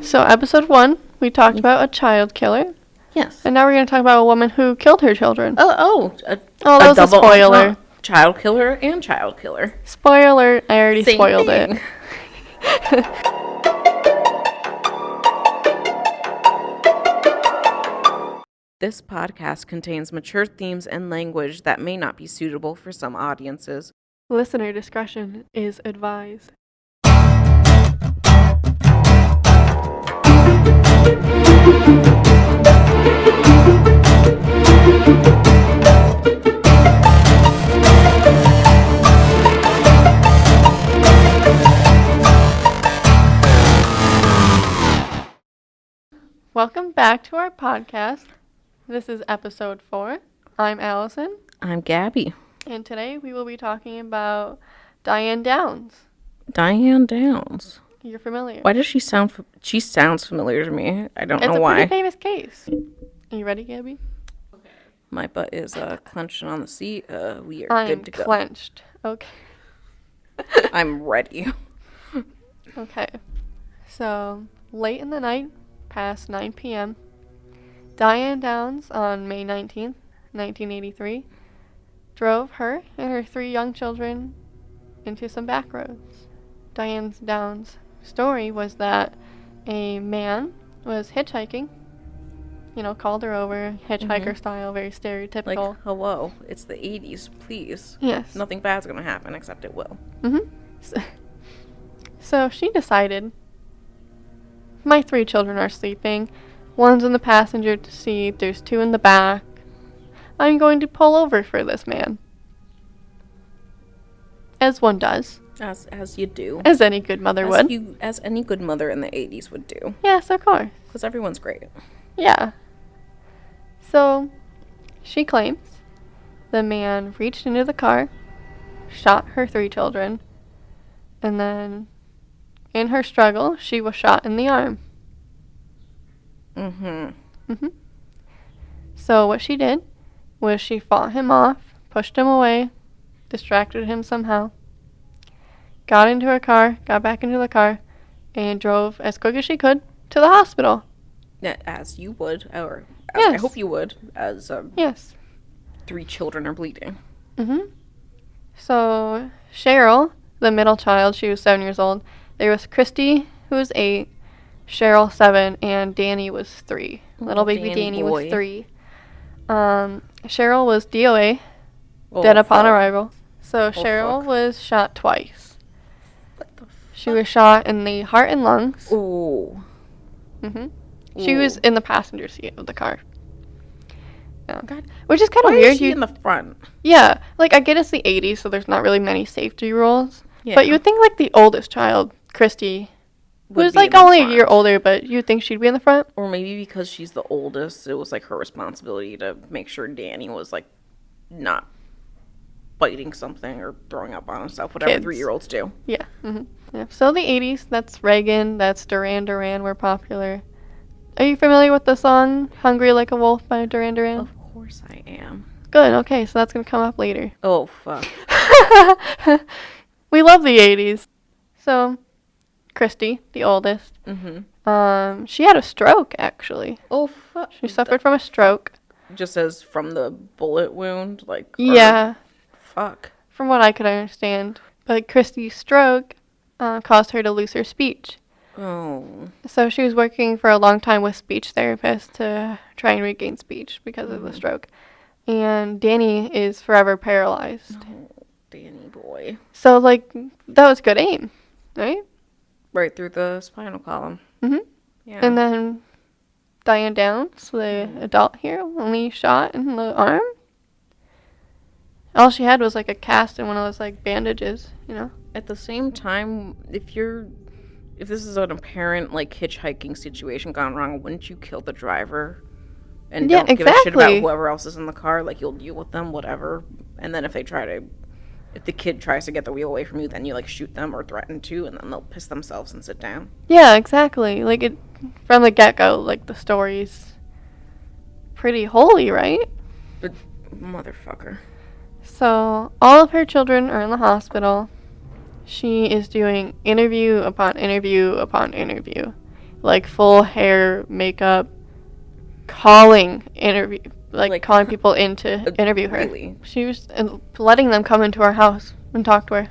So, episode 1, we talked about a child killer. Yes. And now we're going to talk about a woman who killed her children. That was a spoiler. Child killer and child killer. Spoiler, I already spoiled it. This podcast contains mature themes and language that may not be suitable for some audiences. Listener discretion is advised. Welcome back to our podcast. This is episode 4. I'm Alyson. I'm Gabby. And today we will be talking about Diane Downs. Diane Downs. You're familiar. Why does she sound... She sounds familiar to me. I don't know why. It's a pretty famous case. Are you ready, Gabby? Okay. My butt is clenched on the seat. We are good to go. I'm clenched. Okay. I'm ready. Okay. So, late in the night, past 9 p.m., Diane Downs, on May 19th, 1983, drove her and her 3 young children into some back roads. Diane Downs' story was that a man was hitchhiking, called her over, hitchhiker style, very stereotypical. Like, hello, it's the 80s, please. Yes. Nothing bad's gonna happen, except it will. So she decided, my 3 children are sleeping. One's in the passenger seat. There's 2 in the back. I'm going to pull over for this man. As one does. As you do. As any good mother would. As any good mother in the 80s would do. Yes, of course. Because everyone's great. Yeah. So, she claims the man reached into the car, shot her 3 children, and then, in her struggle, she was shot in the arm. So what she did was she fought him off, pushed him away, distracted him somehow, got into her car, got back into the car, and drove as quick as she could to the hospital. As you would, or yes. I hope you would, as yes. 3 children are bleeding. So Cheryl, the middle child, she was 7 years old. There was Christy, who was 8, Cheryl 7, and Danny was 3. Little baby Danny was 3. Cheryl was DOA, dead upon arrival. So Cheryl was shot twice. What the fuck? She was shot in the heart and lungs. Ooh. She was in the passenger seat of the car. Yeah. God. Which is kind of Why weird. Is she in the front? Yeah. Like, I get it's the 80s, so there's not really many safety rules. Yeah. But you would think, like, the oldest child, Christy, who's, like, only a year older, but you'd think she'd be in the front. Or maybe because she's the oldest, it was, like, her responsibility to make sure Danny was, like, not biting something or throwing up on himself, whatever 3-year-olds do. Yeah. Yeah. So the 80s, that's Reagan, that's Duran were popular. Are you familiar with the song Hungry Like a Wolf by Duran? Of course I am. Good, okay, so that's going to come up later. Oh, fuck. We love the 80s. So, Christy, the oldest, she had a stroke, actually. Oh, fuck. She suffered from a stroke. Just as from the bullet wound, like... Yeah. Fuck. From what I could understand. But Christy's stroke caused her to lose her speech. Oh. So she was working for a long time with speech therapists to try and regain speech because of the stroke. And Danny is forever paralyzed. Oh, Danny boy. So, like, that was good aim, right? Right through the spinal column. Yeah. And then Diane Downs, the adult here, only shot in the arm. All she had was, like, a cast and one of those, like, bandages, At the same time, if this is an apparent, like, hitchhiking situation gone wrong, wouldn't you kill the driver? And don't give a shit about whoever else is in the car? Like, you'll deal with them, whatever. And then if the kid tries to get the wheel away from you, then you, like, shoot them or threaten to, and then they'll piss themselves and sit down. Yeah, exactly. Like, from the get-go, like, the story's pretty holy, right? But, motherfucker. So, all of her children are in the hospital. She is doing interview upon interview upon interview. like full hair, makeup, calling people in to interview her. Really? She was letting them come into her house and talk to her.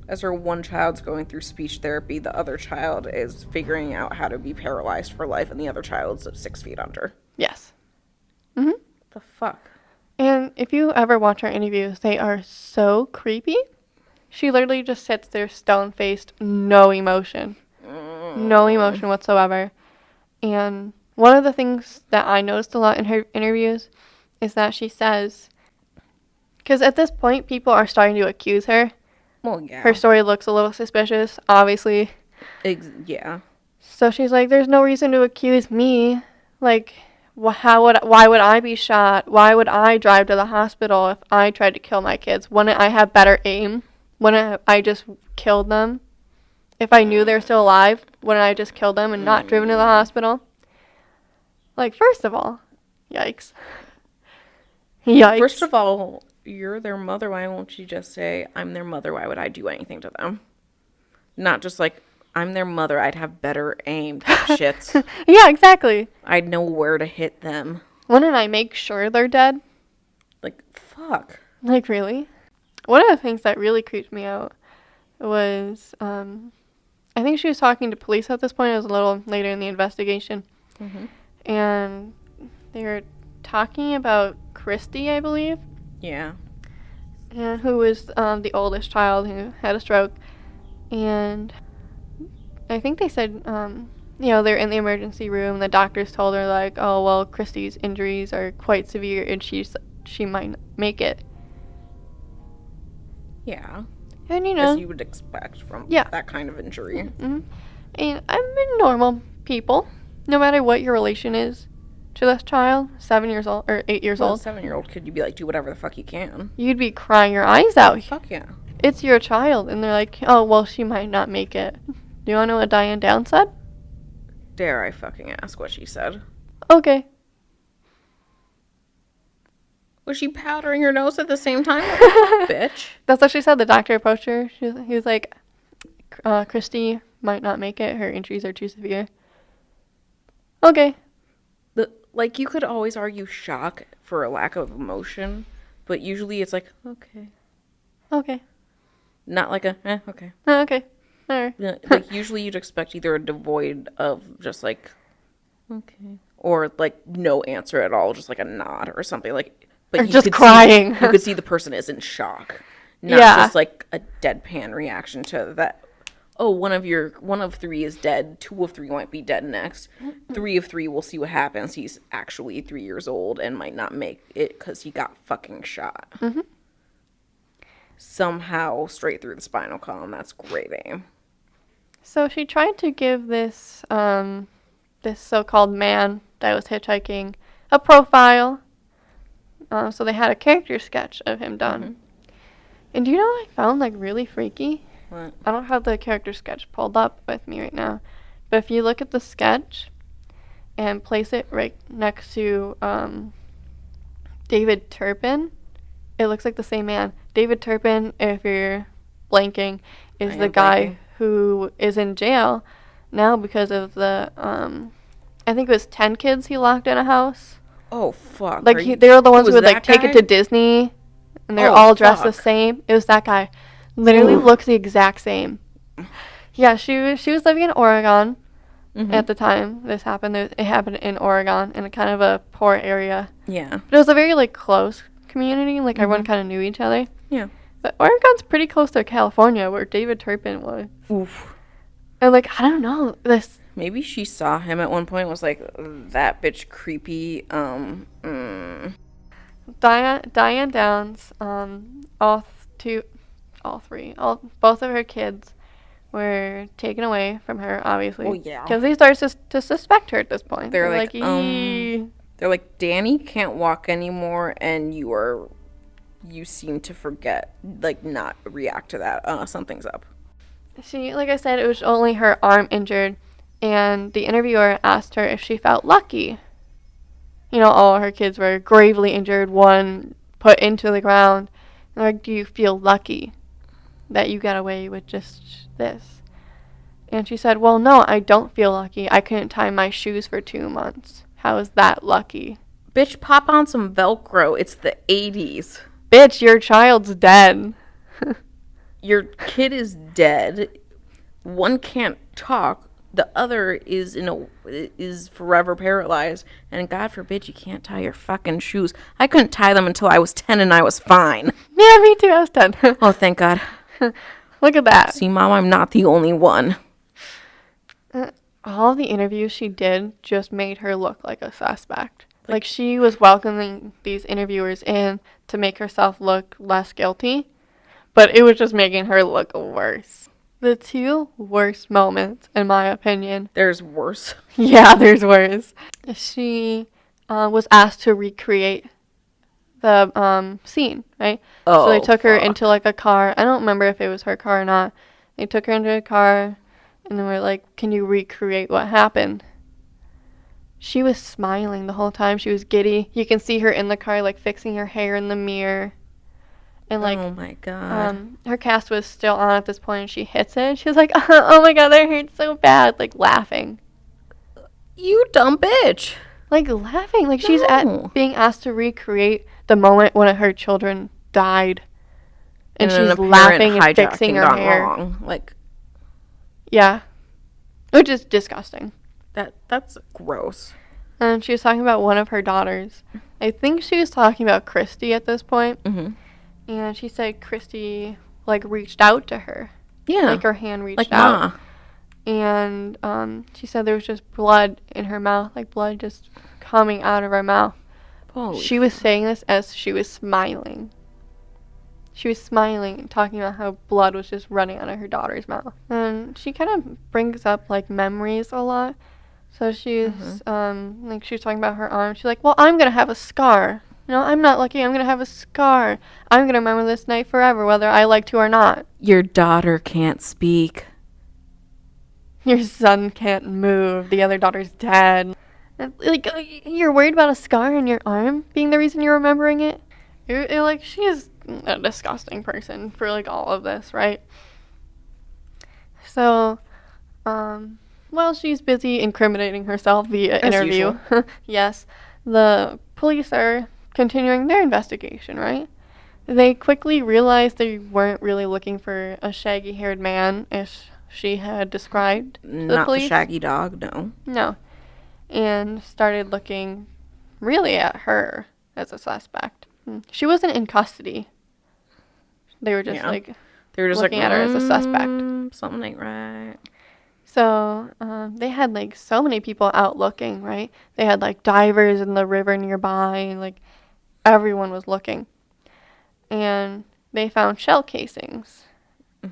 As her one child's going through speech therapy, the other child is figuring out how to be paralyzed for life, and the other child's 6 feet under. Yes. Mm-hmm. The fuck? And if you ever watch her interviews, they are so creepy. She literally just sits there stone-faced, no emotion. No emotion whatsoever. And one of the things that I noticed a lot in her interviews is that she says, because at this point, people are starting to accuse her. Well, yeah. Her story looks a little suspicious, obviously. Yeah. So she's like, there's no reason to accuse me. Like, why would I be shot? Why would I drive to the hospital if I tried to kill my kids? Wouldn't I have better aim? Wouldn't I just killed them? If I knew they were still alive, wouldn't I just kill them and not driven to the hospital? Like, first of all, yikes. Yikes. First of all, you're their mother. Why won't you just say, I'm their mother? Why would I do anything to them? Not just like, I'm their mother. I'd have better aim type shits. Yeah, exactly. I'd know where to hit them. Wouldn't I make sure they're dead? Like, fuck. Like, really? One of the things that really creeped me out was, I think she was talking to police at this point. It was a little later in the investigation. Mm-hmm. And they were talking about Christy, I believe. Yeah. And who was the oldest child who had a stroke. And I think they said, they're in the emergency room. The doctors told her, like, oh, well, Christy's injuries are quite severe and she might not make it. Yeah. And, as you would expect from that kind of injury. Mm-hmm. And I mean, normal people, no matter what your relation is to this child, 7 years old or 8 years old. 7-year-old kid, you'd be like, do whatever the fuck you can. You'd be crying your eyes out. Fuck yeah. It's your child. And they're like, oh, well, she might not make it. Do you want to know what Diane Downs said? Dare I fucking ask what she said? Okay. Was she powdering her nose at the same time? Bitch. That's what she said. The doctor approached her. He was like, Christy might not make it. Her injuries are too severe. Okay. You could always argue shock for a lack of emotion, but usually it's like, okay. Okay. Not like a, okay. Okay. All right. Like, usually you'd expect either a devoid of just like, okay. Or like no answer at all, just like a nod or something. Like, but or just crying. You could see the person is in shock. Not just like a deadpan reaction to that. Oh, one of 3 is dead. 2 of 3 might be dead next. 3 of 3, we'll see what happens. He's actually 3 years old and might not make it because he got fucking shot. Mm-hmm. Somehow straight through the spinal column. That's great aim. So she tried to give this this so-called man that was hitchhiking a profile. So they had a character sketch of him done. Mm-hmm. And do you know what I found really freaky? What? I don't have the character sketch pulled up with me right now. But if you look at the sketch and place it right next to David Turpin, it looks like the same man. David Turpin, if you're blanking, is the guy who is in jail now because of the, I think it was 10 kids he locked in a house. Oh, fuck. They were the ones who would take it to Disney, and they're all dressed the same. It was that guy. Literally looks the exact same. Yeah, she was living in Oregon at the time this happened. It happened in Oregon, in a kind of a poor area. Yeah. But it was a very, close community. Everyone kind of knew each other. Yeah. But Oregon's pretty close to California, where David Turpin was. Oof. And, I don't know, this... Maybe she saw him at one point and was like, that bitch creepy, Diane Downs, both of her kids were taken away from her, obviously. Oh, yeah. Because they started to suspect her at this point. They're like, Danny can't walk anymore, and you seem to forget, not react to that. Something's up. Like I said, it was only her arm injured, and the interviewer asked her if she felt lucky. All her kids were gravely injured, one put into the ground. Do you feel lucky that you got away with just this? And she said, well, no, I don't feel lucky. I couldn't tie my shoes for 2 months. How is that lucky? Bitch, pop on some Velcro. It's the 80s. Bitch, your child's dead. Your kid is dead. One can't talk. The other is forever paralyzed. And God forbid you can't tie your fucking shoes. I couldn't tie them until I was 10 and I was fine. Yeah, me too. I was 10. Oh, thank God. Look at that. See, Mom, I'm not the only one. All the interviews she did just made her look like a suspect. Like she was welcoming these interviewers in to make herself look less guilty, but it was just making her look worse. The 2 worst moments, in my opinion. There's worse. Yeah, there's worse. She was asked to recreate the scene, right? Oh, so they took her into like a car. I don't remember if it was her car or not. They took her into a car, and they were like, can you recreate what happened? She was smiling the whole time. She was giddy. You can see her in the car, like, fixing her hair in the mirror. And, like, oh my God. Her cast was still on at this point, and she hits it. She was like, oh my God, that hurts so bad. Like, laughing. You dumb bitch. Like, laughing. Like, she's being asked to recreate the moment when her children died. And she's laughing and fixing her hair. Wrong. Like, yeah. Which is disgusting. That's gross. And she was talking about one of her daughters. I think she was talking about Christy at this point. Mm-hmm. And she said Christy, like, reached out to her. Yeah. Like, her hand reached like out. Ma. And she said there was just blood in her mouth. Like, blood just coming out of her mouth. She was saying this as she was smiling. She was smiling and talking about how blood was just running out of her daughter's mouth. And she kind of brings up, like, memories a lot. So she's, like, she was talking about her arm. She's like, well, I'm going to have a scar. You know, I'm not lucky. I'm going to have a scar. I'm going to remember this night forever, whether I like to or not. Your daughter can't speak. Your son can't move. The other daughter's dead. And, like, you're worried about a scar on your arm being the reason you're remembering it? You're like, she is a disgusting person for, like, all of this, right? So, well, she's busy incriminating herself via interview. Yes. The police are continuing their investigation, right? They quickly realized they weren't really looking for a shaggy-haired man, as she had described to the police. Not the shaggy dog, no. No. And started looking really at her as a suspect. She wasn't in custody. They were just, they were just looking at her as a suspect. Something ain't right. So, they had, like, so many people out looking, right? They had, like, divers in the river nearby, and, like, everyone was looking. And they found shell casings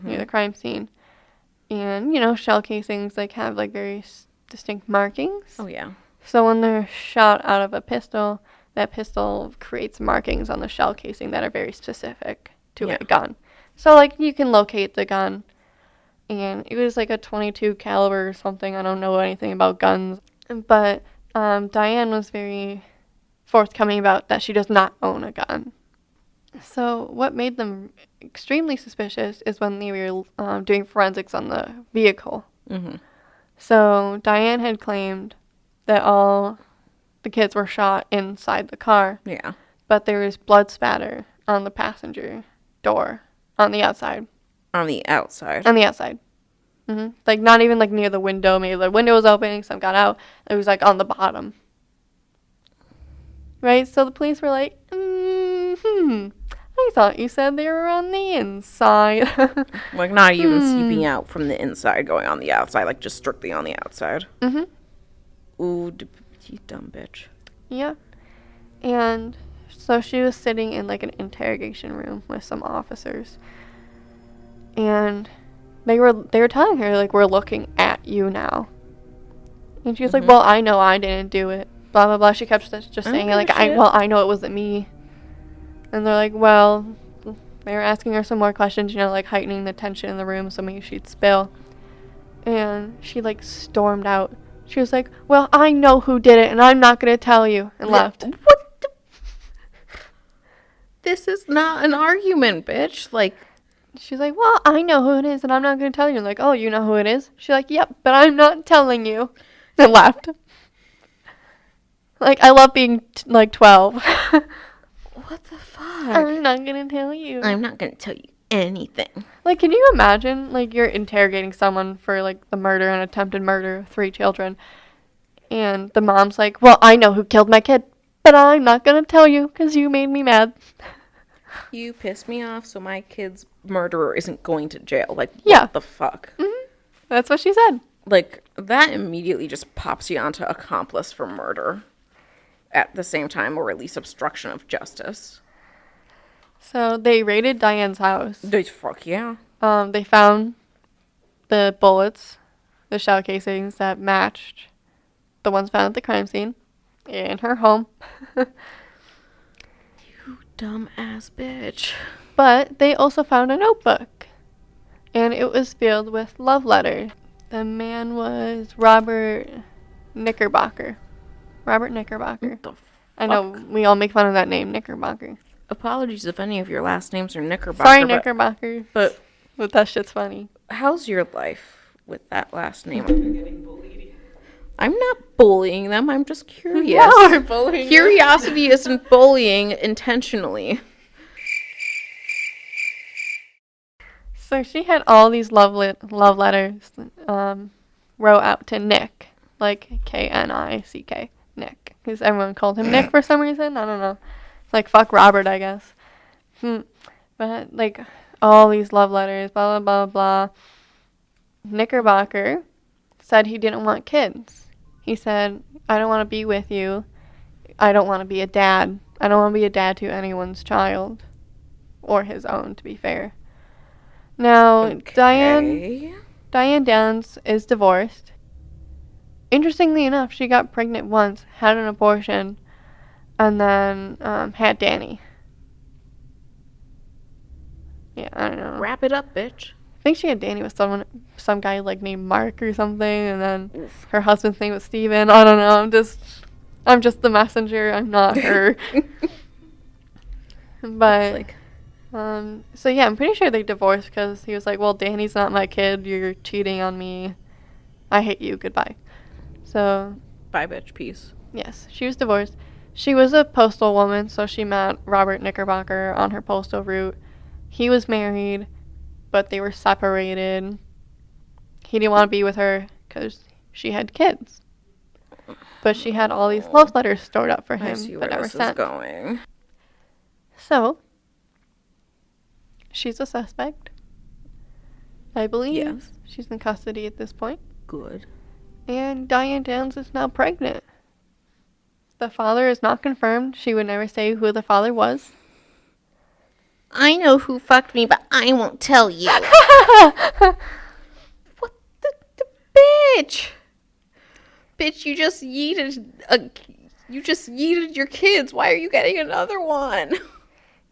near the crime scene. And, you know, shell casings, like, have, like, very distinct markings. Oh, yeah. So when they're shot out of a pistol, that pistol creates markings on the shell casing that are very specific to a gun. So, like, you can locate the gun. And it was like a .22 caliber or something. I don't know anything about guns. But Diane was very forthcoming about that she does not own a gun. So what made them extremely suspicious is when they were doing forensics on the vehicle. Mm-hmm. So Diane had claimed that all the kids were shot inside the car. Yeah. But there was blood spatter on the passenger door on the outside. On the outside. On the outside. Mm-hmm. Like, not even, like, near the window. Maybe the window was open, some got out. It was, like, on the bottom. Right? So the police were like, I thought you said they were on the inside. Like, not even seeping out from the inside, going on the outside. Like, just strictly on the outside. Mm-hmm. Ooh, you dumb bitch. Yeah. And so she was sitting in, like, an interrogation room with some officers. And they were telling her, like, we're looking at you now. And she was like, well, I know I didn't do it. Blah, blah, blah. She kept just saying, like, I know it wasn't me. And they're like, well, they were asking her some more questions, you know, like, heightening the tension in the room so maybe she'd spill. And she, like, stormed out. She was like, well, I know who did it, and I'm not going to tell you, and left. What the? This is not an argument, bitch. Like, she's like, well, I know who it is, and I'm not going to tell you. Like, oh, you know who it is? She's like, yep, but I'm not telling you. And laughed. Like, I love being, 12. What the fuck? I'm not going to tell you. I'm not going to tell you anything. Like, can you imagine, like, you're interrogating someone for, like, the murder and attempted murder of 3 children, and the mom's like, well, I know who killed my kid, but I'm not going to tell you because you made me mad. You pissed me off, so my kid's murderer isn't going to jail. Like, Yeah. what the fuck? Mm-hmm. That's what she said. Like, that immediately just pops you onto accomplice for murder at the same time, or at least obstruction of justice. So they raided Diane's house. Fuck yeah. They found the bullets, the shell casings that matched the ones found at the crime scene in her home. You dumb ass bitch. But they also found a notebook, and it was filled with love letters. The man was Robert Knickerbocker. Robert Knickerbocker. What the fuck? I know we all make fun of that name, Knickerbocker. Apologies if any of your last names are Knickerbocker. Sorry, Knickerbocker. But that shit's funny. How's your life with that last name? You're getting bullied. I'm not bullying them. I'm just curious. No, we're bullying. Curiosity isn't bullying intentionally. So she had all these love letters wrote out to Nick, like K-N-I-C-K, Nick, because everyone called him Nick for some reason. I don't know. Like, fuck Robert, I guess. But, like, all these love letters, blah, blah, blah, blah. Knickerbocker said he didn't want kids. He said, I don't want to be with you. I don't want to be a dad. I don't want to be a dad to anyone's child. Or his own, to be fair. Now, Okay. Diane Downs is divorced. Interestingly enough, she got pregnant once, had an abortion, and then had Danny. Yeah, I don't know. Wrap it up, bitch. I think she had Danny with some guy like named Mark or something, and then her husband's name was Steven. I don't know. I'm just the messenger. I'm not her. But so yeah, I'm pretty sure they divorced because he was like, "Well, Danny's not my kid. You're cheating on me. I hate you. Goodbye." So. Bye, bitch. Peace. Yes, she was divorced. She was a postal woman, so she met Robert Knickerbocker on her postal route. He was married, but they were separated. He didn't want to be with her because she had kids. But she had all these love letters stored up for him, but never sent. Going. So, she's a suspect. I believe. Yes. She's in custody at this point. Good. And Diane Downs is now pregnant. The father is not confirmed. She would never say who the father was. I know who fucked me, but I won't tell you. What the bitch? Bitch, you just yeeted your kids. Why are you getting another one?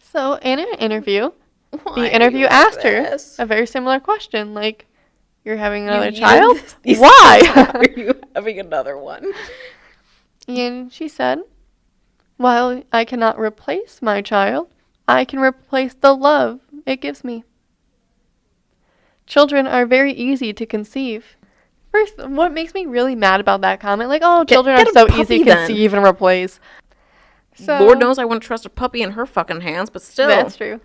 So, in an interview, the interview asked her a very similar question, like, you're having another child? Why? Are you having another one? And she said, while I cannot replace my child, I can replace the love it gives me. Children are very easy to conceive. First, what makes me really mad about that comment, like, oh, children are so easy to conceive and replace. So, Lord knows I wouldn't trust a puppy in her fucking hands, but still. That's true.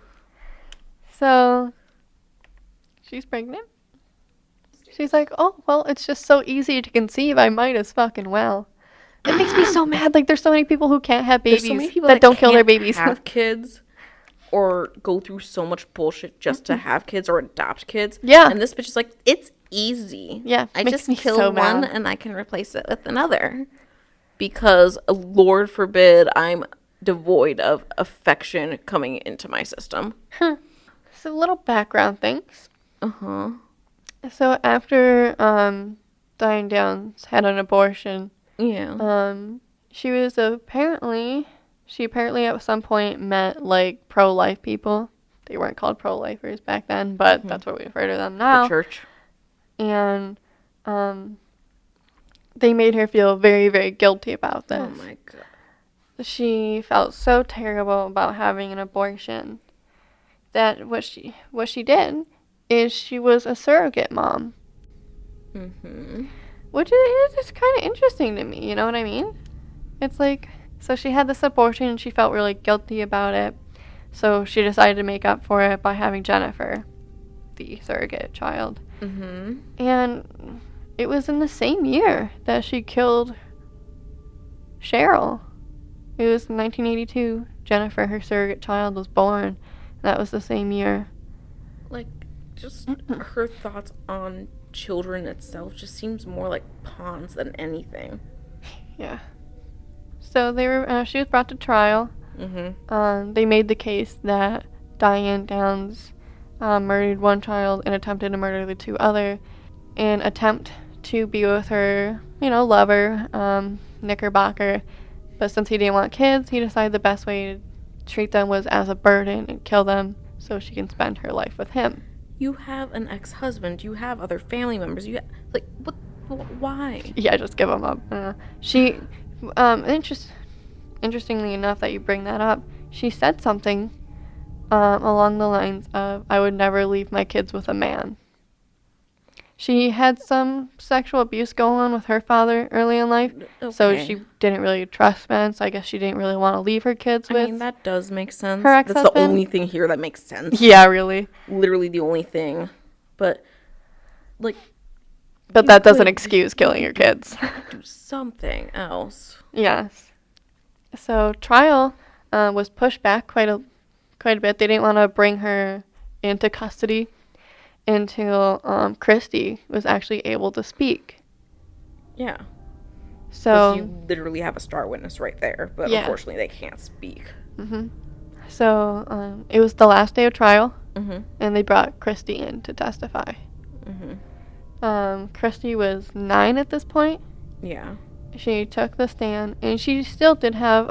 So, she's pregnant. She's like, oh, well, it's just so easy to conceive, I might as fucking well. It makes me so mad. Like, there's so many people who can't have babies that don't kill their babies. Have kids or go through so much bullshit just to have kids or adopt kids. Yeah. And this bitch is like, it's easy. Yeah. I just kill one and I can replace it with another. Because, Lord forbid, I'm devoid of affection coming into my system. So, little background things. Uh-huh. So, after Diane Downs had an abortion, she apparently at some point met, like, pro-life people. They weren't called pro-lifers back then, but that's what we refer to them now. The church. And they made her feel very, very guilty about this. Oh, my God. She felt so terrible about having an abortion. that what she did is she was a surrogate mom. Mm-hmm. Which is just kind of interesting to me, you know what I mean? It's like, so she had this abortion and she felt really guilty about it. So she decided to make up for it by having Jennifer, the surrogate child. Mm-hmm. And it was in the same year that she killed Cheryl. It was 1982. Jennifer, her surrogate child, was born. That was the same year. Like, just her thoughts on children itself just seems more like pawns than anything. Yeah. So she was brought to trial. Mm-hmm. They made the case that Diane Downs murdered one child and attempted to murder the two other in attempt to be with her, lover, Knickerbocker. But since he didn't want kids, he decided the best way to treat them was as a burden and kill them so she can spend her life with him. You have an ex-husband. You have other family members. What? Why? Yeah, just give them up. Interestingly enough that you bring that up, she said something along the lines of, I would never leave my kids with a man. She had some sexual abuse going on with her father early in life, so she didn't really trust men, so I guess she didn't really want to leave her kids with. I mean, that does make sense. Her ex-husband. That's the only thing here that makes sense. Yeah, really. Literally the only thing. But that doesn't excuse killing your kids. Do something else. Yes. So trial was pushed back quite a bit. They didn't want to bring her into custody until Christy was actually able to speak. Yeah. So you literally have a star witness right there, but unfortunately they can't speak. Mm-hmm. So it was the last day of trial, mm-hmm. and they brought Christy in to testify. Mm-hmm. Christy was 9 at this point. Yeah. She took the stand, and she still did have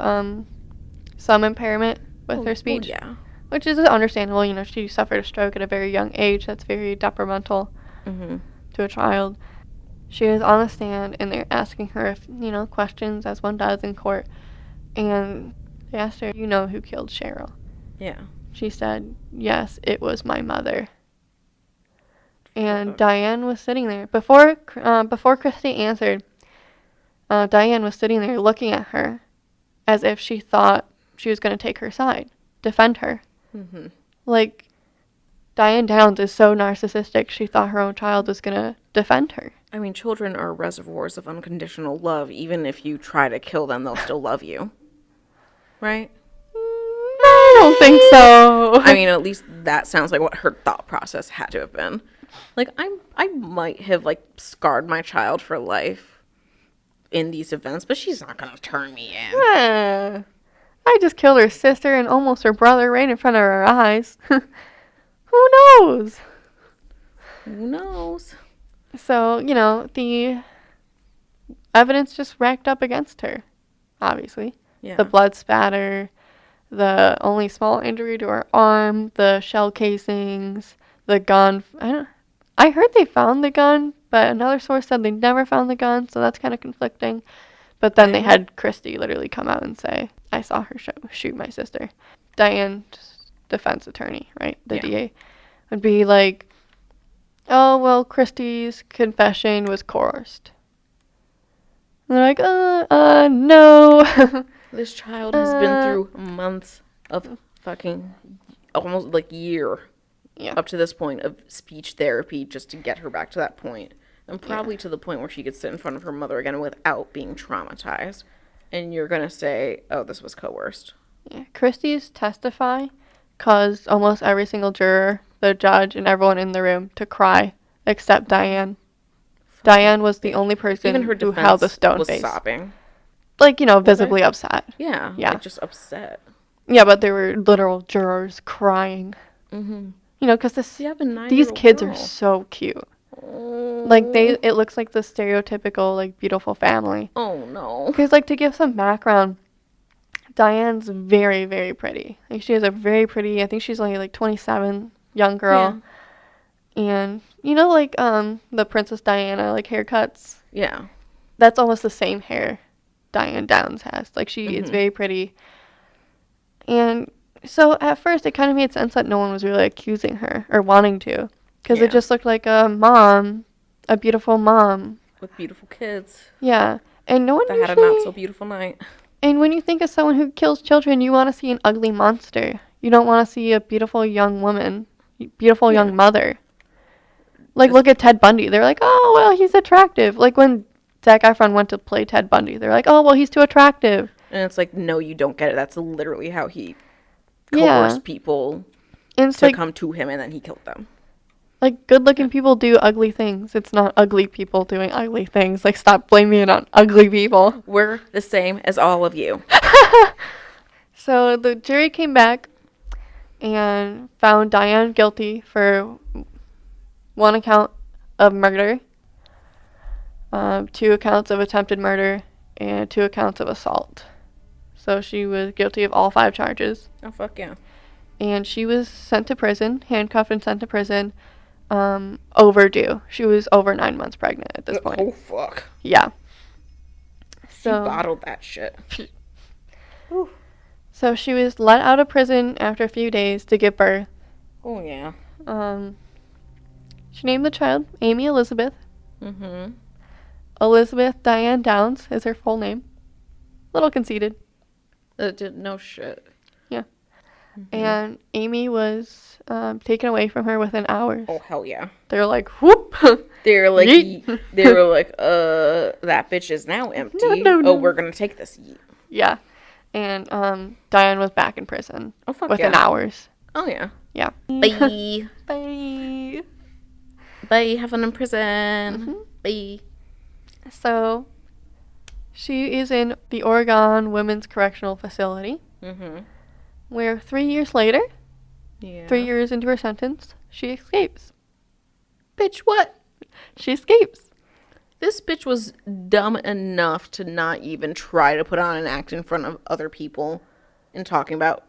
some impairment with her speech. Yeah. Which is understandable. She suffered a stroke at a very young age. That's very detrimental to a child. She was on the stand, and they're asking her, questions, as one does in court. And they asked her, who killed Cheryl? Yeah. She said, yes, it was my mother. And Diane was sitting there. Before Christy answered, Diane was sitting there looking at her as if she thought she was going to take her side, defend her. Mm-hmm. Like, Diane Downs is so narcissistic, she thought her own child was going to defend her. I mean, children are reservoirs of unconditional love. Even if you try to kill them, they'll still love you. Right? I don't think so. I mean, at least that sounds like what her thought process had to have been. Like, I might have, scarred my child for life in these events, but she's not going to turn me in. I just killed her sister and almost her brother right in front of her eyes. Who knows? Who knows? So, the evidence just racked up against her, obviously. Yeah. The blood spatter, the only small injury to her arm, the shell casings, the gun. I heard they found the gun, but another source said they never found the gun, so that's kind of conflicting. But then they had Christy literally come out and say, I saw her shoot my sister. Diane's defense attorney, right? The DA would be like, oh, well, Christy's confession was coerced. And they're like, no. This child has been through months of fucking almost year up to this point of speech therapy just to get her back to that point. And probably to the point where she could sit in front of her mother again without being traumatized. And you're going to say, oh, this was coerced. Yeah. Christie's testify caused almost every single juror, the judge, and everyone in the room to cry, except Diane. Diane was the only person who held a stone face. Sobbing. Visibly upset. Yeah. Just upset. Yeah, but there were literal jurors crying. Mm-hmm. Because these kids are so cute. It looks like the stereotypical, beautiful family. Oh, no. Because, to give some background, Diane's very, very pretty. She has a very pretty, I think she's only, 27, young girl. Yeah. And, the Princess Diana, haircuts? Yeah. That's almost the same hair Diane Downs has. She is very pretty. And So at first, it kind of made sense that no one was really accusing her or wanting to, because it just looked like a mom, a beautiful mom with beautiful kids. Yeah, and no one that usually had a not so beautiful night. And when you think of someone who kills children, you want to see an ugly monster. You don't want to see a beautiful young woman, beautiful young mother. Like, look at Ted Bundy. They're like, oh, well, he's attractive. Like, when Zac Efron went to play Ted Bundy, they're like, oh, well, he's too attractive. And it's like, no, you don't get it. That's literally how he coerced people to come to him, and then he killed them. Like, good-looking people do ugly things. It's not ugly people doing ugly things. Like, stop blaming it on ugly people. We're the same as all of you. So the jury came back and found Diane guilty for 1 account of murder, 2 accounts of attempted murder, and 2 accounts of assault. So she was guilty of all 5 charges. Oh, fuck yeah. And she was sent to prison, handcuffed and sent to prison, overdue. She was over 9 months pregnant at this point. Oh, fuck. Yeah. She bottled that shit. So she was let out of prison after a few days to give birth. Oh, yeah. She named the child Amy Elizabeth. Mm-hmm. Elizabeth Diane Downs is her full name. Little conceited. No shit. Yeah. Mm-hmm. And Amy was taken away from her within hours. Oh, hell yeah. They're like, whoop. They're like, they were like, that bitch is now empty. No. Oh, we're going to take this. Yeah. And Diane was back in prison within hours. Oh, yeah. Yeah. Bye. Bye. Bye. Have fun in prison. Mm-hmm. Bye. So, she is in the Oregon Women's Correctional Facility, where 3 years later, 3 years into her sentence, she escapes. Bitch, what? She escapes. This bitch was dumb enough to not even try to put on an act in front of other people and talking about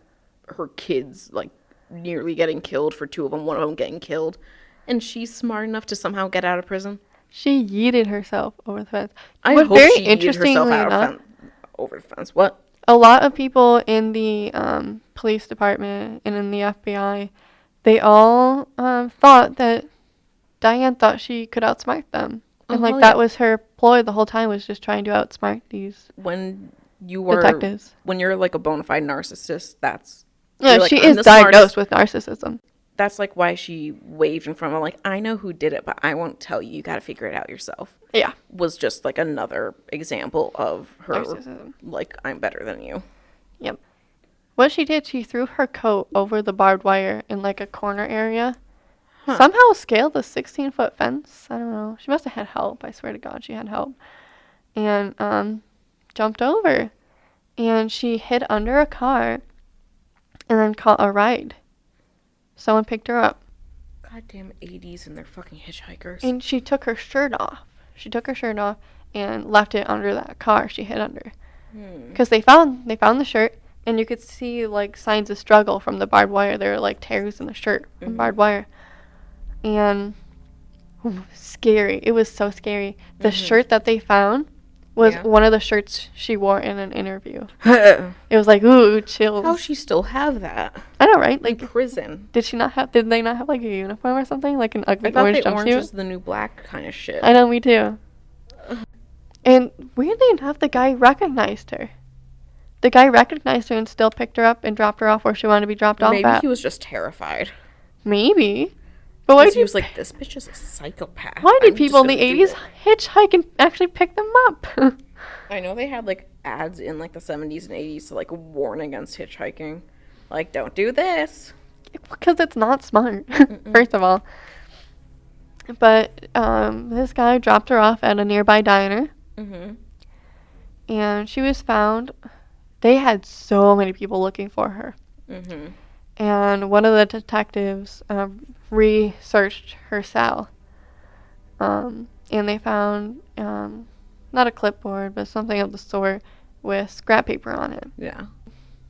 her kids, like, nearly getting killed for 2 of them, 1 of them getting killed. And she's smart enough to somehow get out of prison. She yeeted herself over the fence. I hope she yeeted herself out over the fence. What? A lot of people in the police department and in the FBI, they all thought that Diane thought she could outsmart them. And, that was her ploy the whole time, was just trying to outsmart these detectives. When you're, like, a bona fide narcissist, that's... Yeah, she is diagnosed with narcissism. That's, like, why she waved in front of, like, I know who did it, but I won't tell you. You got to figure it out yourself. Yeah. Was just, like, another example of her, narcissism. Like, I'm better than you. Yep. What she did, she threw her coat over the barbed wire in, like, a corner area. Somehow scaled a 16-foot fence. I don't know. She must have had help. I swear to God, she had help. And jumped over. And she hid under a car and then caught a ride. Someone picked her up. Goddamn 80s and they're fucking hitchhikers. And she took her shirt off. She took her shirt off and left it under that car she hid under. Because they found the shirt, and you could see, like, signs of struggle from the barbed wire. There were, like, tears in the shirt from barbed wire. And scary. It was so scary. The shirt that they found was one of the shirts she wore in an interview. It was like, ooh, chills. How does she still have that? I know, right? Like, in prison. Did they not have, like, a uniform or something? Like an ugly orange jumpsuit? Orange is the new black kind of shit. I know, me too. And weirdly enough, the guy recognized her. The guy recognized her and still picked her up and dropped her off where she wanted to be dropped off at. Maybe he was just terrified. Maybe. But why he was like, this bitch is a psychopath. Why did people in the 80s hitchhike and actually pick them up? I know they had, like, ads in, like, the 70s and 80s to, like, warn against hitchhiking. Like, don't do this. Because it's not smart, first of all. But this guy dropped her off at a nearby diner. And she was found. They had so many people looking for her. And one of the detectives researched her cell. And they found, not a clipboard, but something of the sort with scrap paper on it. Yeah.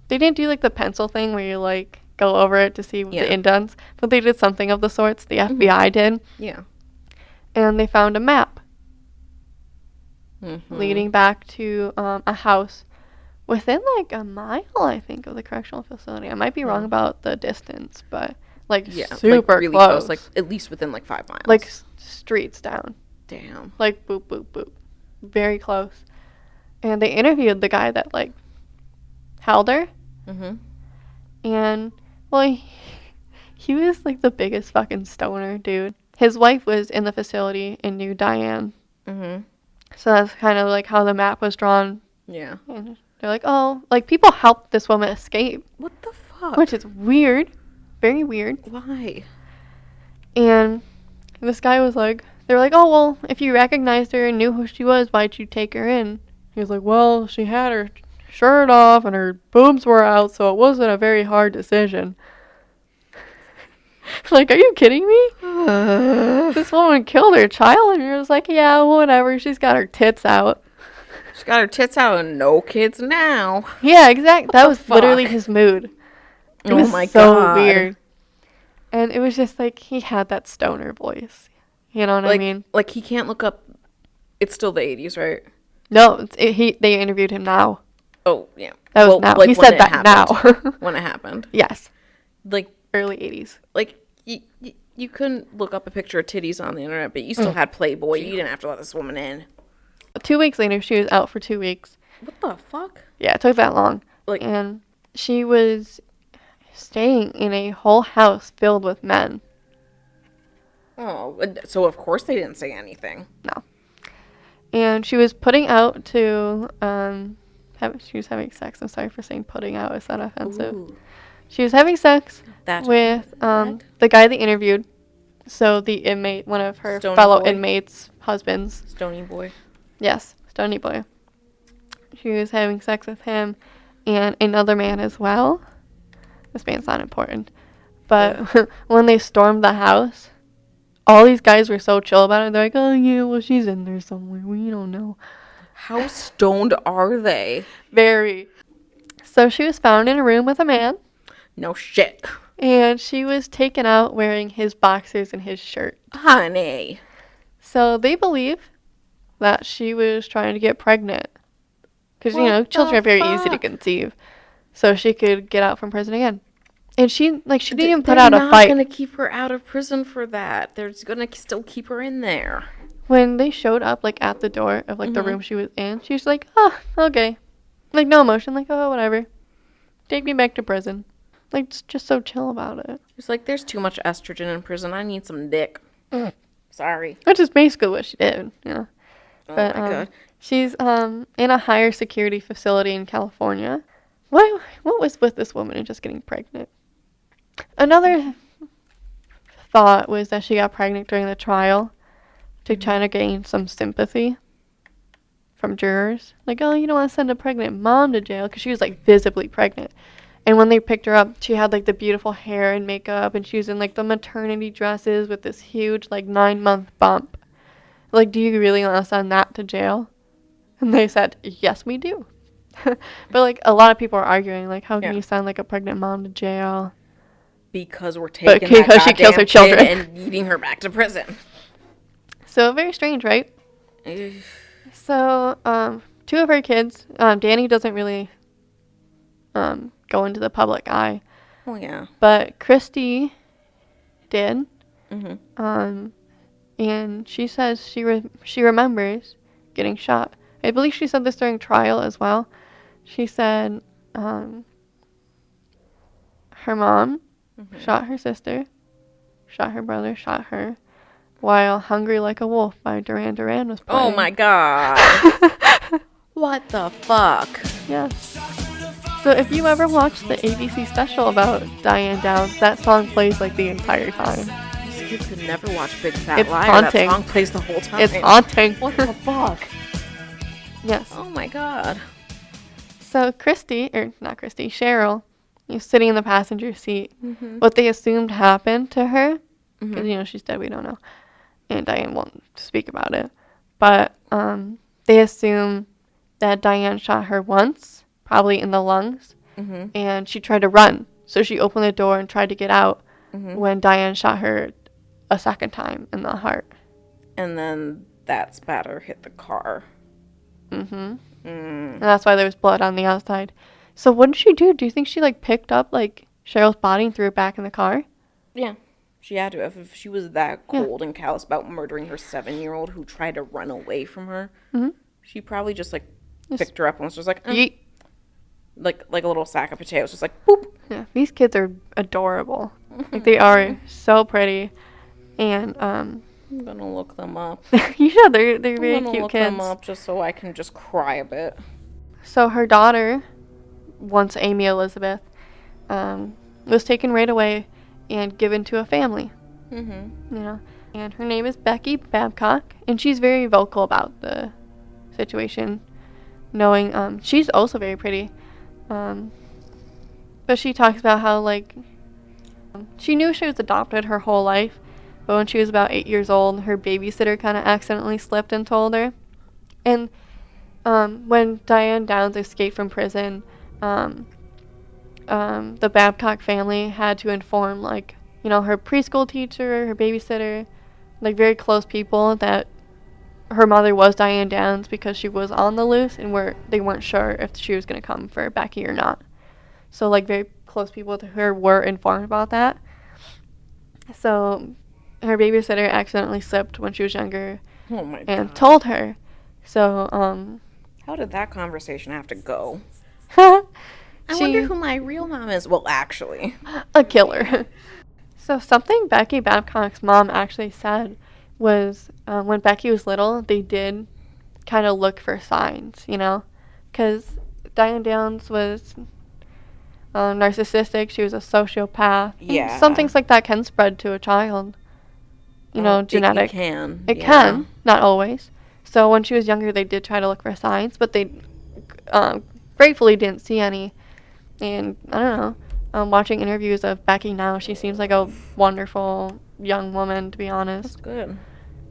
They didn't do, like, the pencil thing where you, like, go over it to see the indents, but they did something of the sorts. The FBI did. Yeah. And they found a map leading back to a house within like a mile, I think, of the correctional facility. I might be wrong about the distance, but like super like really close. Like at least within like 5 miles. Like streets down. Damn. Like boop, boop, boop. Very close. And they interviewed the guy that like held her. Mm-hmm. And, well, he was like the biggest fucking stoner, dude. His wife was in the facility and knew Diane. Mm-hmm. So that's kind of like how the map was drawn. Yeah. And they're like, oh, like people helped this woman escape. What the fuck? Which is weird. Very weird. Why? And this guy was like, they were like, oh, well, if you recognized her and knew who she was, why'd you take her in? He was like, well, she had her shirt off and her boobs were out, so it wasn't a very hard decision. Like, are you kidding me? This woman killed her child, and you're just like, yeah, whatever, she's got her tits out. She's got her tits out and no kids now. Yeah, exactly. That was literally his mood. It was my so God. weird. And it was just like, he had that stoner voice. You know what I mean? Like, he can't look up. It's still the 80s, right? No, they interviewed him now. Oh, yeah. That was now. Like, he said that happened. now. When it happened. Yes. Like, early 80s. Like, you couldn't look up a picture of titties on the internet, but you still had Playboy. You didn't have to let this woman in. 2 weeks later, she was out for 2 weeks. What the fuck? Yeah, it took that long. Like, and she was staying in a whole house filled with men. Oh, so of course they didn't say anything. No. And she was putting out to, she was having sex. I'm sorry for saying putting out. Is that offensive? Ooh. She was having sex with the guy they interviewed. So the inmate, one of her fellow inmates' husbands. Stony boy. Yes, Stony boy. She was having sex with him and another man as well. This man's not important. But when they stormed the house, all these guys were so chill about it. They're like, oh, yeah, well, she's in there somewhere. We don't know. How stoned are they? Very. So she was found in a room with a man. No shit. And she was taken out wearing his boxers and his shirt. Honey. So they believe that she was trying to get pregnant. Because, you know, children are very easy to conceive. So she could get out from prison again. And she didn't even put out a fight. They're not going to keep her out of prison for that. They're going to still keep her in there. When they showed up, like, at the door of, like, the room she was in, she was like, oh, okay. Like, no emotion. Like, oh, whatever. Take me back to prison. Like, just so chill about it. It's like, there's too much estrogen in prison. I need some dick. Sorry. Which is basically what she did, you know. Oh, my God. She's in a higher security facility in California. What was with this woman and just getting pregnant? Another thought was that she got pregnant during the trial to try to gain some sympathy from jurors. Like, oh, you don't want to send a pregnant mom to jail, because she was, like, visibly pregnant. And when they picked her up, she had, like, the beautiful hair and makeup, and she was in, like, the maternity dresses with this huge, like, 9-month bump. Like, do you really want to send that to jail? And they said, yes, we do. But, like, a lot of people are arguing, like, how can you send, like, a pregnant mom to jail? Because we're taking because she kills her children and eating her back to prison. So, very strange, right? So, 2 of her kids, Danny doesn't really go into the public eye. Oh, yeah. But Christy did. Mm-hmm. And she says she remembers getting shot. I believe she said this during trial as well. She said her mom shot her sister, shot her brother, shot her, while Hungry Like a Wolf by Duran Duran was playing. Oh my God. What the fuck? Yeah. So if you ever watched the ABC special about Diane Downs, that song plays like the entire time. These kids could never watch Big Fat It's Liar. Haunting. That song plays the whole time. It's haunting. What the fuck? Yes. Oh my God. So Cheryl, is sitting in the passenger seat. Mm-hmm. What they assumed happened to her, because, you know, she's dead, we don't know. And Diane won't speak about it. But they assume that Diane shot her once, probably in the lungs, and she tried to run. So she opened the door and tried to get out when Diane shot her a second time in the heart. And then that spatter hit the car. Mm-hmm. And that's why there was blood on the outside. So what did she do? Do you think she, like, picked up, like, Cheryl's body and threw it back in the car? Yeah. She had to. If she was that cold and callous about murdering her 7-year-old who tried to run away from her, she probably just, like, picked her up and was just like, like a little sack of potatoes, just like, boop. Yeah, these kids are adorable. Like, they are so pretty. And, I'm gonna look them up. you should. They're very cute kids. I'm gonna look them up just so I can just cry a bit. So her daughter, once Amy Elizabeth, was taken right away and given to a family. You know, and her name is Becky Babcock, and she's very vocal about the situation, knowing she's also very pretty. But she talks about how, like, she knew she was adopted her whole life, but when she was about 8 years old, her babysitter kind of accidentally slipped and told her. And when Diane Downs escaped from prison, the Babcock family had to inform, like, you know, her preschool teacher, her babysitter, like, very close people that her mother was Diane Downs because she was on the loose, and they weren't sure if she was going to come for Becky or not. So, like, very close people to her were informed about that. So her babysitter accidentally slipped when she was younger and told her. So, how did that conversation have to go? I wonder who my real mom is. Well, actually. A killer. So something Becky Babcock's mom actually said was when Becky was little, they did kind of look for signs, you know? Because Diane Downs was narcissistic. She was a sociopath. Yeah. Some things like that can spread to a child. You know, genetic. It can. It can, not always. So when she was younger, they did try to look for signs, but they gratefully didn't see any. And I don't know. Watching interviews of Becky now, she seems like a wonderful young woman, to be honest. That's good.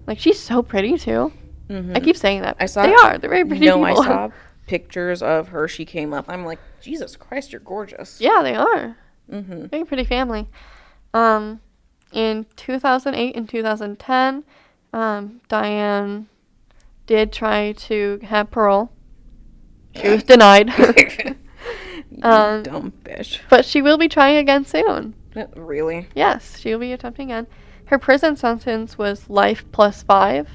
Like, she's so pretty, too. I keep saying that. They're very pretty people. I saw pictures of her. She came up. I'm like, Jesus Christ, you're gorgeous. Yeah, they are. Very pretty family. In 2008 and 2010, Diane did try to have parole. She was denied. Dumb bitch. But she will be trying again soon. Really? Yes, she will be attempting again. Her prison sentence was life plus 5.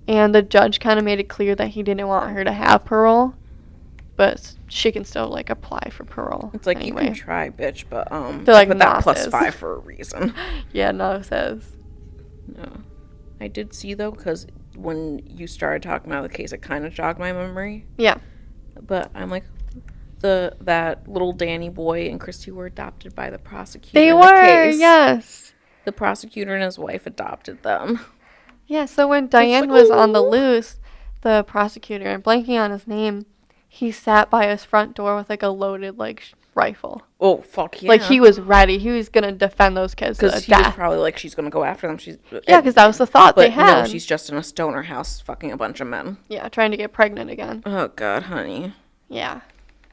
And the judge kind of made it clear that he didn't want her to have parole. But she can still, like, apply for parole. It's like, anyway. You can try, bitch, but they're like, put that plus 5 for a reason. Yeah, no says. No. I did see, though, because when you started talking about the case, it kind of jogged my memory. Yeah. But I'm like, that little Danny boy and Christy were adopted by the prosecutor. They were, yes. The prosecutor and his wife adopted them. Yeah, so when Diane was on the loose, the prosecutor, and blanking on his name, he sat by his front door with, like, a loaded, like, rifle. Oh, fuck yeah. Like, he was ready. He was going to defend those kids to death. Because he was probably like, she's going to go after them. Yeah, because that was the thought they had. No, she's just in a stoner house fucking a bunch of men. Yeah, trying to get pregnant again. Oh, God, honey. Yeah.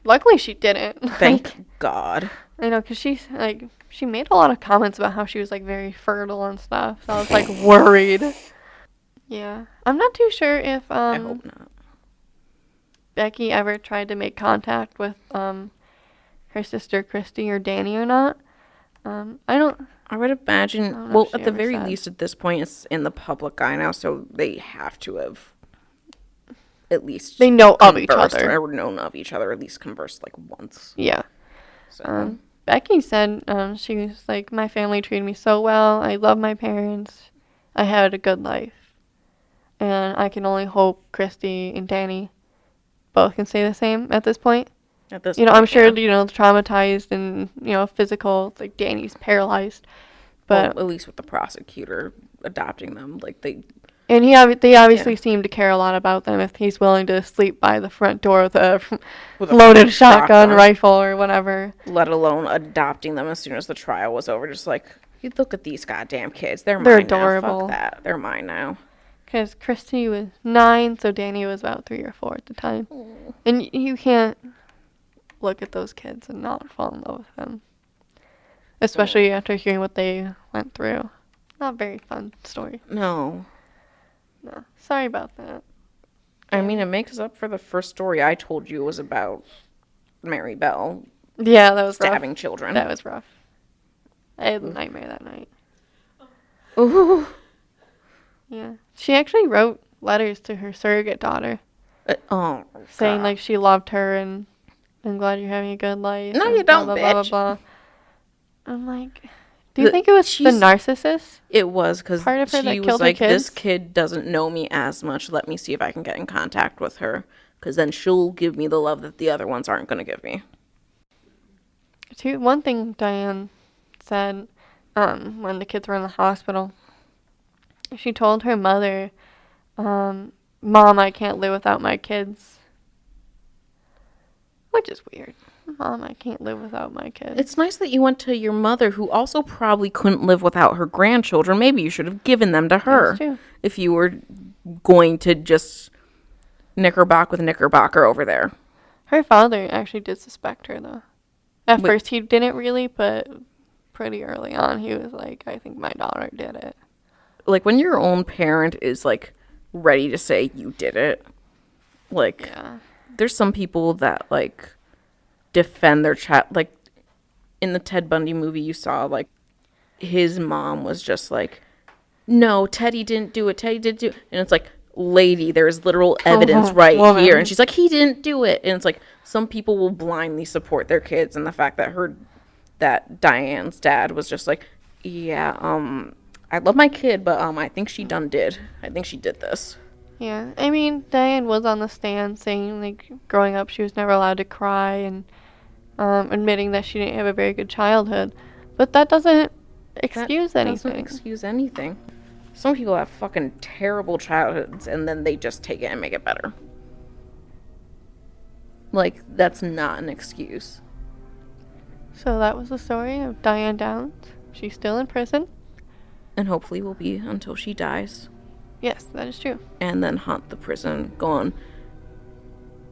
Luckily, she didn't. Thank God. I know, because she made a lot of comments about how she was, like, very fertile and stuff. So I was, like, worried. Yeah. I'm not too sure if, I hope not. Becky ever tried to make contact with, her sister Christy or Danny or not. I would imagine, well, at the very least at this point, it's in the public eye now, so they have to have at least they know of each other. Or known of each other, at least conversed, like, once. Yeah. So. Becky said, she was like, my family treated me so well. I love my parents. I had a good life. And I can only hope Christy and Danny both can say the same at this point. At this point, I'm sure, traumatized and, physical, like, Danny's paralyzed. But well, at least with the prosecutor adopting them, like, they obviously seem to care a lot about them if he's willing to sleep by the front door with a loaded shotgun rifle or whatever. Let alone adopting them as soon as the trial was over. Just like, you look at these goddamn kids. They're mine adorable. Now. Fuck that. They're mine now. Because Christy was 9, so Danny was about 3 or 4 at the time. Mm. And you can't look at those kids and not fall in love with them. Especially after hearing what they went through. Not a very fun story. No. Sorry about that. I mean, it makes up for the first story I told you was about Mary Bell. Yeah, that was stabbing rough. Children. That was rough. I had a nightmare that night. Ooh. Yeah. She actually wrote letters to her surrogate daughter. Saying, like, she loved her and I'm glad you're having a good life. No, you don't, blah, bitch. Blah, blah, blah. I'm like, do you think it was the narcissist? It was, because she was like, this kid doesn't know me as much. Let me see if I can get in contact with her. Because then she'll give me the love that the other ones aren't going to give me. One thing Diane said when the kids were in the hospital, she told her mother, Mom, I can't live without my kids. Which is weird. Mom, I can't live without my kids. It's nice that you went to your mother, who also probably couldn't live without her grandchildren. Maybe you should have given them to her. That's true. If you were going to just knickerbock with Knickerbocker over there. Her father actually did suspect her, though. At first, he didn't really, but pretty early on, he was like, I think my daughter did it. Like, when your own parent is, like, ready to say you did it, like, yeah. There's some people that, like, defend their child. Like, in the Ted Bundy movie you saw, like, his mom was just like, no, Teddy didn't do it. Teddy didn't do it. And it's like, lady, there's literal evidence here. And she's like, he didn't do it. And it's like, some people will blindly support their kids. And the fact that Diane's dad was just like, yeah, I love my kid, but I think she did. I think she did this. Yeah, I mean, Diane was on the stand saying, like, growing up she was never allowed to cry and admitting that she didn't have a very good childhood. But that doesn't excuse anything. Doesn't excuse anything. Some people have fucking terrible childhoods and then they just take it and make it better. Like, that's not an excuse. So that was the story of Diane Downs. She's still in prison. And hopefully will be until she dies. Yes, that is true. And then haunt the prison, going,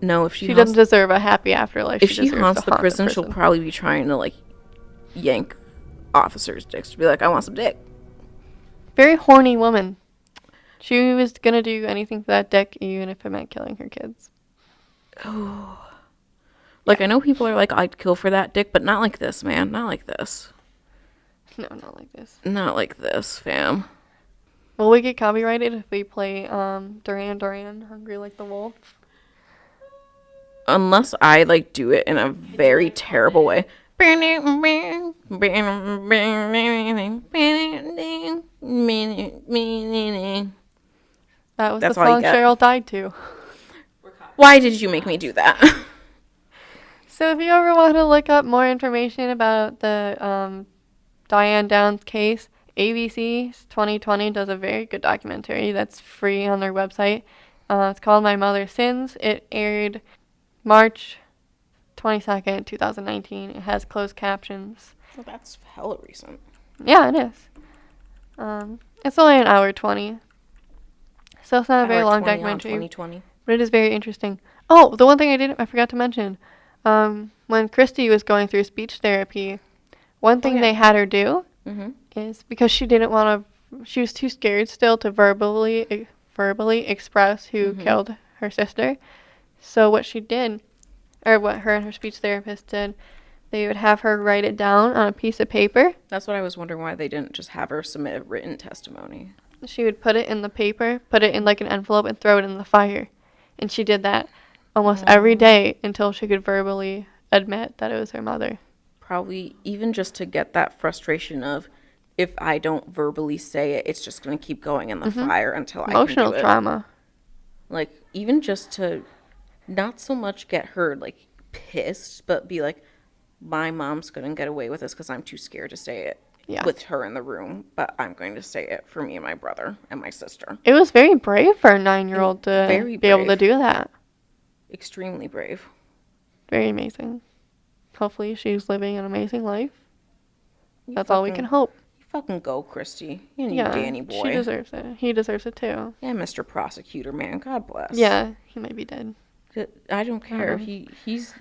no, if she doesn't deserve a happy afterlife. If she haunts the prison, she'll probably be trying to, like, yank officers' dicks to be like, I want some dick. Very horny woman. She was gonna do anything for that dick, even if it meant killing her kids. Oh. Like, I know people are like, I'd kill for that dick, but not like this, man. Not like this. No, not like this. Not like this, fam. Will we get copyrighted if we play Duran, Hungry Like the Wolf? Unless I, like, do it in a very terrible way. That was the song Cheryl died to. Why did you make me do that? So if you ever want to look up more information about the Diane Downs case, ABC's 2020 does a very good documentary that's free on their website. It's called My Mother's Sins. It aired March 22nd, 2019. It has closed captions. Well, that's hella recent. Yeah, it is. It's only an hour 20. So it's not a very long documentary. 2020. But it is very interesting. Oh, the one thing I forgot to mention. When Christy was going through speech therapy, one thing they had her do is because she didn't want to, she was too scared still to verbally express who killed her sister. So what she did, or what her and her speech therapist did, they would have her write it down on a piece of paper. That's what I was wondering, why they didn't just have her submit a written testimony. She would put it in the paper, put it in like an envelope, and throw it in the fire. And she did that almost every day until she could verbally admit that it was her mother. Probably even just to get that frustration of, if I don't verbally say it, it's just going to keep going in the fire until I can do it. Emotional trauma. Like, even just to not so much get her, like, pissed, but be like, my mom's going to get away with this because I'm too scared to say it with her in the room, but I'm going to say it for me and my brother and my sister. It was very brave for a 9-year-old to be able to do that. Extremely brave. Very amazing. Hopefully she's living an amazing life. That's all we can hope. You fucking go, Christy. You and your Danny boy. She deserves it. He deserves it too. Yeah, Mr. Prosecutor, man. God bless. Yeah, he might be dead. I don't care. He's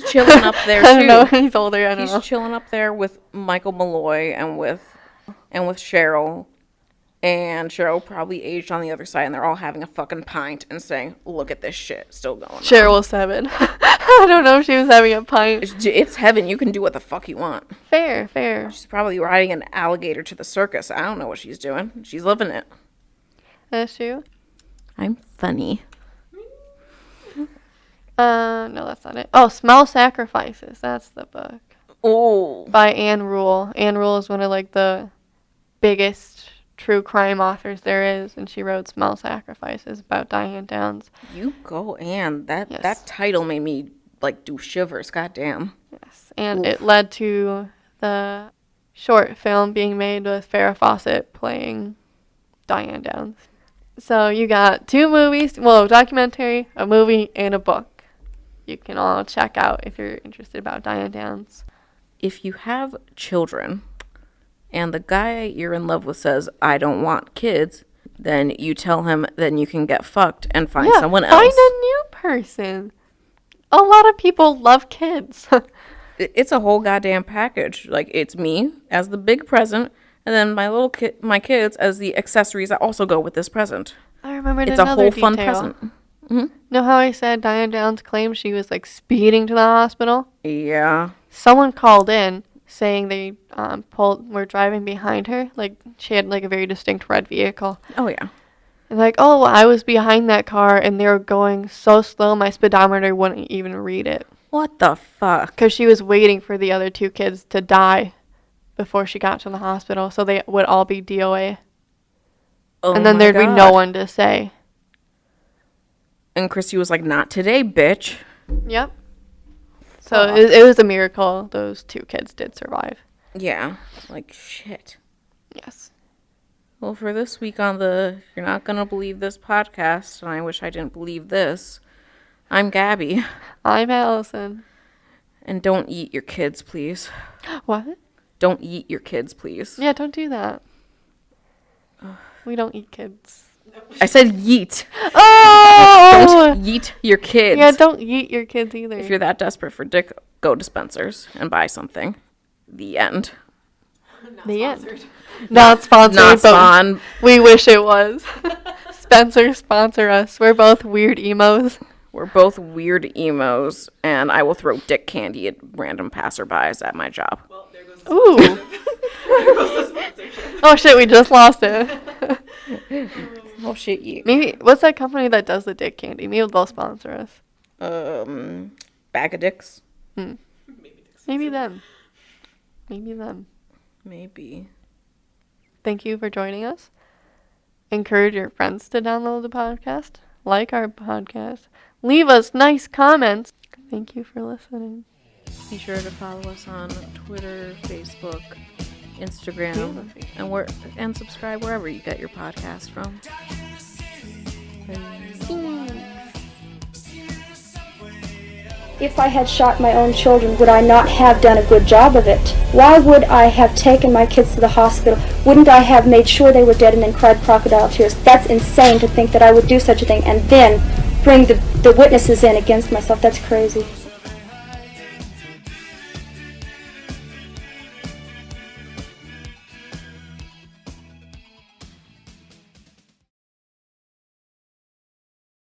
chilling up there too. I don't know. He's older. I don't know. He's chilling up there with Michael Malloy and with Cheryl And Cheryl probably aged on the other side, and they're all having a fucking pint and saying, look at this shit still going on. Cheryl was 7. I don't know if she was having a pint. It's heaven. You can do what the fuck you want. Fair. She's probably riding an alligator to the circus. I don't know what she's doing. She's living it. That's true. I'm funny. No, that's not it. Oh, Small Sacrifices. That's the book. Oh. By Anne Rule. Anne Rule is one of, like, the biggest true crime authors there is, and she wrote Small Sacrifices about Diane Downs. You go, Anne. That title made me, like, do shivers. Goddamn. Yes, and it led to the short film being made with Farrah Fawcett playing Diane Downs. So you got 2 movies, well, a documentary, a movie, and a book. You can all check out if you're interested about Diane Downs. If you have children and the guy you're in love with says, I don't want kids, then you tell him then you can get fucked and find someone else. Find a new person. A lot of people love kids. It's a whole goddamn package. Like, it's me as the big present, and then my kids as the accessories that also go with this present. I remembered it's another a whole fun detail. present. Mm-hmm. Know how I said Diane Downs claimed she was, like, speeding to the hospital? Yeah. Someone called in saying they were driving behind her. Like, she had, like, a very distinct red vehicle. Oh, yeah. And, like, oh, I was behind that car, and they were going so slow, my speedometer wouldn't even read it. What the fuck? Because she was waiting for the other 2 kids to die before she got to the hospital, so they would all be DOA. Oh, and then there'd be no one to say. And Christy was like, not today, bitch. Yep. So it was a miracle those 2 kids did survive. Yeah. Like, shit. Yes. Well, for this week on the You're Not Gonna Believe This podcast, and I wish I didn't believe this, I'm Gabby. I'm Alyson. And don't eat your kids, please. What? Don't eat your kids, please. Yeah, don't do that. We don't eat kids. I said yeet. Oh! Don't yeet your kids. Yeah, don't yeet your kids either. If you're that desperate for dick, go to Spencer's and buy something. The end. The end. Not sponsored, Not but we wish it was. Spencer, sponsor us. We're both weird emos. We're both weird emos, and I will throw dick candy at random passerbys at my job. Well, there goes Ooh. there goes the sponsorship. Oh shit, we just lost it. Oh shit, you. Maybe, what's that company that does the dick candy? Maybe they'll sponsor us. Bag of dicks? Maybe them. Maybe them. Maybe. Thank you for joining us. Encourage your friends to download the podcast. Like our podcast. Leave us nice comments. Thank you for listening. Be sure to follow us on Twitter, Facebook, Instagram, and subscribe wherever you get your podcast from. If I had shot my own children, would I not have done a good job of it? Why would I have taken my kids to the hospital? Wouldn't I have made sure they were dead and then cried crocodile tears? That's insane to think that I would do such a thing and then bring the witnesses in against myself. That's crazy.